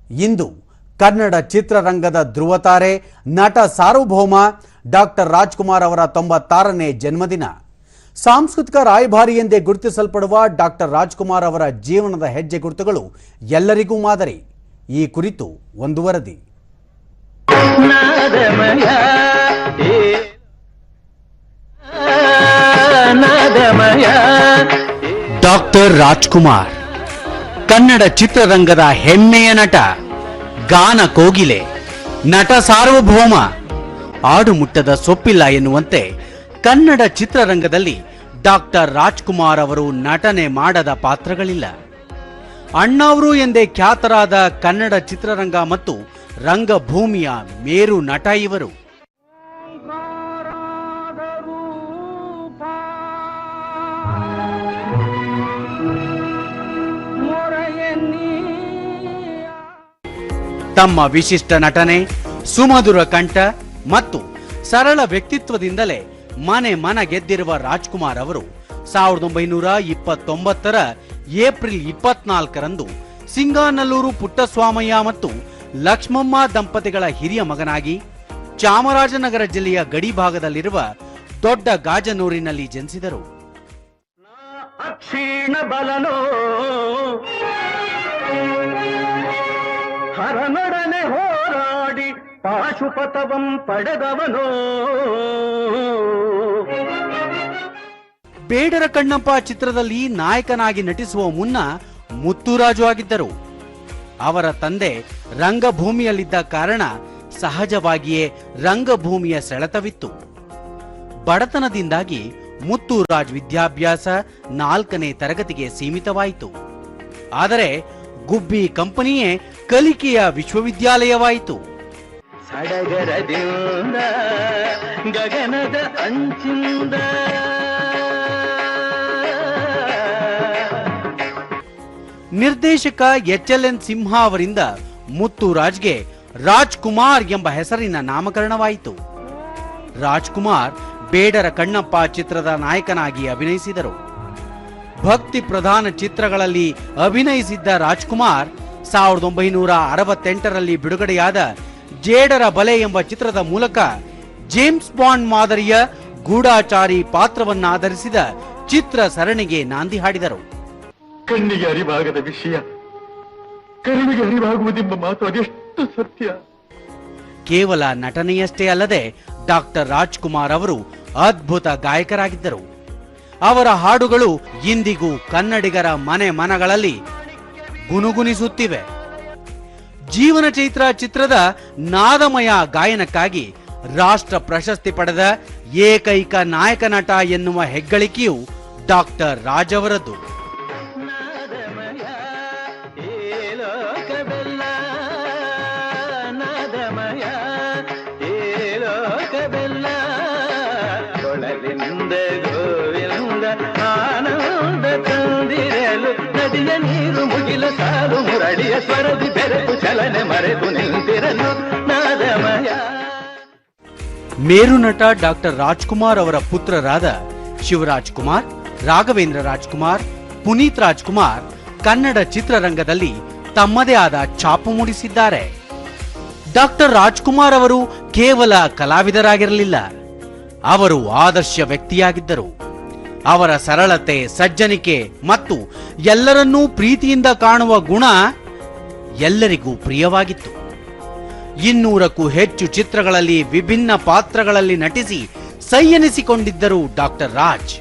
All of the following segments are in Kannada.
ಇಂದು ಕನ್ನಡ ಚಿತ್ರರಂಗದ ಧ್ರುವತಾರೆ ನಟ ಸಾರ್ವಭೌಮ ಡಾಕ್ಟರ್ ರಾಜ್ಕುಮಾರ್ ಅವರ 96ನೇ ಜನ್ಮದಿನ. ಸಾಂಸ್ಕೃತಿಕ ರಾಯಭಾರಿ ಎಂದೇ ಗುರುತಿಸಲ್ಪಡುವ ಡಾಕ್ಟರ್ ರಾಜ್ಕುಮಾರ್ ಅವರ ಜೀವನದ ಹೆಜ್ಜೆ ಗುರುತುಗಳು ಎಲ್ಲರಿಗೂ ಮಾದರಿ. ಈ ಕುರಿತು ಒಂದು ವರದಿ. ಡಾಕ್ಟರ್ ರಾಜ್ಕುಮಾರ್ ಕನ್ನಡ ಚಿತ್ರರಂಗದ ಹೆಮ್ಮೆಯ ನಟ, ಗಾನ ಕೋಗಿಲೆ, ನಟ ಸಾರ್ವಭೌಮ. ಆಡು ಮುಟ್ಟದ ಸೊಪ್ಪಿಲ್ಲ ಎನ್ನುವಂತೆ ಕನ್ನಡ ಚಿತ್ರರಂಗದಲ್ಲಿ ಡಾಕ್ಟರ್ ರಾಜ್ಕುಮಾರ್ ಅವರು ನಟನೆ ಮಾಡದ ಪಾತ್ರಗಳಿಲ್ಲ. ಅಣ್ಣಾವ್ರು ಎಂದೇ ಖ್ಯಾತರಾದ ಕನ್ನಡ ಚಿತ್ರರಂಗ ಮತ್ತು ರಂಗಭೂಮಿಯ ಮೇರು ನಟ ಇವರು. ತಮ್ಮ ವಿಶಿಷ್ಟ ನಟನೆ, ಸುಮಧುರ ಕಂಠ ಮತ್ತು ಸರಳ ವ್ಯಕ್ತಿತ್ವದಿಂದಲೇ ಮನ ಗೆದ್ದಿರುವ ರಾಜ್ಕುಮಾರ್ ಅವರು 1929ರ ಏಪ್ರಿಲ್ 24ರಂದು ಸಿಂಗಾನಲ್ಲೂರು ಪುಟ್ಟಸ್ವಾಮಯ್ಯ ಮತ್ತು ಲಕ್ಷ್ಮಮ್ಮ ದಂಪತಿಗಳ ಹಿರಿಯ ಮಗನಾಗಿ ಚಾಮರಾಜನಗರ ಜಿಲ್ಲೆಯ ಗಡಿ ಭಾಗದಲ್ಲಿರುವ ದೊಡ್ಡ ಗಾಜನೂರಿನಲ್ಲಿ ಜನಿಸಿದರು. ಹರನೊಡನೆ ಹೋರಾಡಿ ಪಾಶುಪತವಂ ಪಡೆದವನೋ. ಬೇಡರ ಕಣ್ಣಪ್ಪ ಚಿತ್ರದಲ್ಲಿ ನಾಯಕನಾಗಿ ನಟಿಸುವ ಮುನ್ನ ಮುತ್ತುರಾಜು ಆಗಿದ್ದರು. ಅವರ ತಂದೆ ರಂಗಭೂಮಿಯಲ್ಲಿದ್ದ ಕಾರಣ ಸಹಜವಾಗಿಯೇ ರಂಗಭೂಮಿಯ ಸೆಳೆತವಿತ್ತು. ಬಡತನದಿಂದಾಗಿ ಮುತ್ತುರಾಜ್ ವಿದ್ಯಾಭ್ಯಾಸ 4ನೇ ತರಗತಿಗೆ ಸೀಮಿತವಾಯಿತು. ಆದರೆ ಗುಬ್ಬಿ ಕಂಪನಿಯೇ ಕಲಿಕೆಯ ವಿಶ್ವವಿದ್ಯಾಲಯವಾಯಿತು. ಸಡಗರದಿಂದ ಗಗನದ ಅಂಚಿಂದ ನಿರ್ದೇಶಕ HLN ಸಿಂಹ ಅವರಿಂದ ಮುತ್ತುರಾಜ್ಗೆ ರಾಜ್ಕುಮಾರ್ ಎಂಬ ಹೆಸರಿನ ನಾಮಕರಣವಾಯಿತು. ರಾಜ್ಕುಮಾರ್ ಬೇಡರ ಕಣ್ಣಪ್ಪ ಚಿತ್ರದ ನಾಯಕನಾಗಿ ಅಭಿನಯಿಸಿದರು. ಭಕ್ತಿ ಪ್ರಧಾನ ಚಿತ್ರಗಳಲ್ಲಿ ಅಭಿನಯಿಸಿದ್ದ ರಾಜ್ಕುಮಾರ್ 1968ರಲ್ಲಿ ಬಿಡುಗಡೆಯಾದ ಜೇಡರ ಬಲೆ ಎಂಬ ಚಿತ್ರದ ಮೂಲಕ ಜೇಮ್ಸ್ ಬಾಂಡ್ ಮಾದರಿಯ ಗೂಢಾಚಾರಿ ಪಾತ್ರವನ್ನಾಧರಿಸಿದ ಚಿತ್ರ ಸರಣಿಗೆ ನಾಂದಿ ಹಾಡಿದರು. ಕಣ್ಣಿಗೆ ಅರಿವಾಗದ ವಿಷಯ ಕಣ್ಣಿಗೆ ಅರಿವಾಗುವುದೆಂಬ ಮಾತು ಅದೆಷ್ಟು ಸತ್ಯ. ಕೇವಲ ನಟನೆಯಷ್ಟೇ ಅಲ್ಲದೆ ಡಾಕ್ಟರ್ ರಾಜ್ಕುಮಾರ್ ಅವರು ಅದ್ಭುತ ಗಾಯಕರಾಗಿದ್ದರು. ಅವರ ಹಾಡುಗಳು ಇಂದಿಗೂ ಕನ್ನಡಿಗರ ಮನಗಳಲ್ಲಿ ಗುನುಗುನಿಸುತ್ತಿವೆ. ಜೀವನ ಚೈತ್ರ ಚಿತ್ರದ ನಾದಮಯ ಗಾಯನಕ್ಕಾಗಿ ರಾಷ್ಟ್ರ ಪ್ರಶಸ್ತಿ ಪಡೆದ ಏಕೈಕ ನಾಯಕ ನಟ ಎನ್ನುವ ಹೆಗ್ಗಳಿಕೆಯು ಡಾಕ್ಟರ್ ರಾಜ್ ಅವರದ್ದು. ನದಿಯ ನೀರು ಮುಗಿಲ ಸಾಲು ಮುರಳಿಯ ಸ್ವರದಿ ಬೆರೆತು ಚಲನೆ ಮರೆತು ನಿಂತಿರಲು ನಾದಮಯ. ಮೇರು ನಟ ಡಾಕ್ಟರ್ ರಾಜ್ಕುಮಾರ್ ಅವರ ಪುತ್ರರಾದ ಶಿವರಾಜ್ ಕುಮಾರ್, ರಾಘವೇಂದ್ರ ರಾಜ್ಕುಮಾರ್, ಪುನೀತ್ ರಾಜ್ಕುಮಾರ್ ಕನ್ನಡ ಚಿತ್ರರಂಗದಲ್ಲಿ ತಮ್ಮದೇ ಆದ ಛಾಪು ಮೂಡಿಸಿದ್ದಾರೆ. ಡಾಕ್ಟರ್ ರಾಜ್ಕುಮಾರ್ ಅವರು ಕೇವಲ ಕಲಾವಿದರಾಗಿರಲಿಲ್ಲ, ಅವರು ಆದರ್ಶ ವ್ಯಕ್ತಿಯಾಗಿದ್ದರು. ಅವರ ಸರಳತೆ, ಸಜ್ಜನಿಕೆ ಮತ್ತು ಎಲ್ಲರನ್ನೂ ಪ್ರೀತಿಯಿಂದ ಕಾಣುವ ಗುಣ ಎಲ್ಲರಿಗೂ ಪ್ರಿಯವಾಗಿತ್ತು. 200ಕ್ಕೂ ಹೆಚ್ಚು ಚಿತ್ರಗಳಲ್ಲಿ ವಿಭಿನ್ನ ಪಾತ್ರಗಳಲ್ಲಿ ನಟಿಸಿ ಸೈ ಎನಿಸಿಕೊಂಡಿದ್ದರು ಡಾಕ್ಟರ್ ರಾಜ್.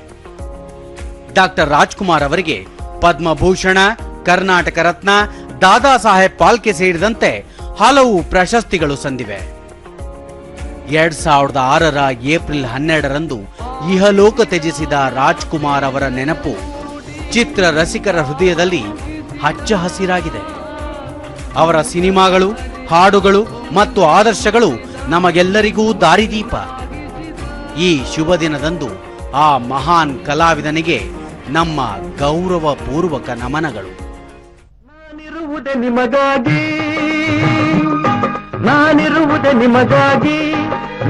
ಡಾಕ್ಟರ್ ರಾಜ್ಕುಮಾರ್ ಅವರಿಗೆ ಪದ್ಮಭೂಷಣ, ಕರ್ನಾಟಕ ರತ್ನ, ದಾದಾ ಸಾಹೇಬ್ ಫಾಲ್ಕೆ ಸೇರಿದಂತೆ ಹಲವು ಪ್ರಶಸ್ತಿಗಳು ಸಂದಿವೆ. 2006ರ ಏಪ್ರಿಲ್ 12ರಂದು ಇಹಲೋಕ ತ್ಯಜಿಸಿದ ರಾಜ್ಕುಮಾರ್ ಅವರ ನೆನಪು ಚಿತ್ರ ರಸಿಕರ ಹೃದಯದಲ್ಲಿ ಹಚ್ಚ ಹಸಿರಾಗಿದೆ. ಅವರ ಸಿನಿಮಾಗಳು, ಹಾಡುಗಳು ಮತ್ತು ಆದರ್ಶಗಳು ನಮಗೆಲ್ಲರಿಗೂ ದಾರಿದೀಪ. ಈ ಶುಭ ದಿನದಂದು ಆ ಮಹಾನ್ ಕಲಾವಿದನಿಗೆ ನಮ್ಮ ಗೌರವಪೂರ್ವಕ ನಮನಗಳು. ನಾನಿರುವುದೇ ನಿಮಗಾಗಿ,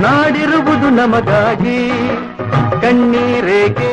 ನಾಡಿರುವುದು ನಮಗಾಗಿ, ಕಣ್ಣೀರೇಕೆ